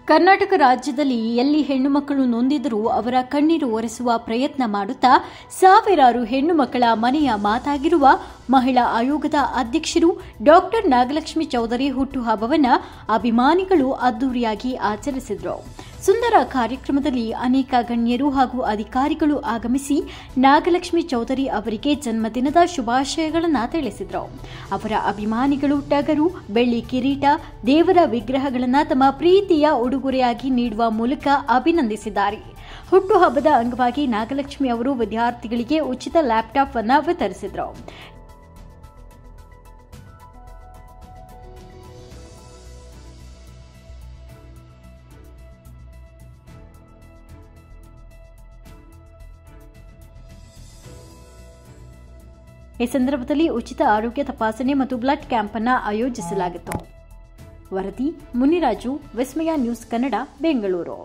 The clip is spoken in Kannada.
ಕರ್ನಾಟಕ ರಾಜ್ಯದಲ್ಲಿ ಎಲ್ಲಿ ಹೆಣ್ಣು ಮಕ್ಕಳು ನೊಂದಿದರೂ ಅವರ ಕಣ್ಣೀರು ಒರೆಸುವ ಪ್ರಯತ್ನ ಮಾಡುತ್ತಾ ಸಾವಿರಾರು ಹೆಣ್ಣು ಮಕ್ಕಳ ಮನೆಯ ಮಾತಾಗಿರುವ ಮಹಿಳಾ ಆಯೋಗದ ಅಧ್ಯಕ್ಷರು ಡಾಕ್ಟರ್ ನಾಗಲಕ್ಷ್ಮಿ ಚೌಧರಿ ಹುಟ್ಟುಹಬ್ಬವನ್ನು ಅಭಿಮಾನಿಗಳು ಅದ್ದೂರಿಯಾಗಿ ಆಚರಿಸಿದರು. ಸುಂದರ ಕಾರ್ಯಕ್ರಮದಲ್ಲಿ ಅನೇಕ ಗಣ್ಯರು ಹಾಗೂ ಅಧಿಕಾರಿಗಳು ಆಗಮಿಸಿ ನಾಗಲಕ್ಷ್ಮಿ ಚೌಧರಿ ಅವರಿಗೆ ಜನ್ಮದಿನದ ಶುಭಾಶಯಗಳನ್ನು ತಿಳಿಸಿದರು. ಅವರ ಅಭಿಮಾನಿಗಳು ಟಗರು, ಬೆಳ್ಳಿ ಕಿರೀಟ, ದೇವರ ವಿಗ್ರಹಗಳನ್ನು ತಮ್ಮ ಪ್ರೀತಿಯ ಉಡುಗೊರೆಯಾಗಿ ನೀಡುವ ಮೂಲಕ ಅಭಿನಂದಿಸಿದ್ದಾರೆ. ಹುಟ್ಟುಹಬ್ಬದ ಅಂಗವಾಗಿ ನಾಗಲಕ್ಷ್ಮಿ ಅವರು ವಿದ್ಯಾರ್ಥಿಗಳಿಗೆ ಉಚಿತ ಲ್ಯಾಪ್ಟಾಪ್ ಅನ್ನು ವಿತರಿಸಿದರು. ಈ ಸಂದರ್ಭದಲ್ಲಿ ಉಚಿತ ಆರೋಗ್ಯ ತಪಾಸಣೆ ಮತ್ತು ಬ್ಲಡ್ ಕ್ಯಾಂಪ್ ಅನ್ನು ಆಯೋಜಿಸಲಾಗಿತ್ತು. ವರದಿ ಮುನಿರಾಜು, ವಿಸ್ಮಯ ನ್ಯೂಸ್ ಕನ್ನಡ, ಬೆಂಗಳೂರು.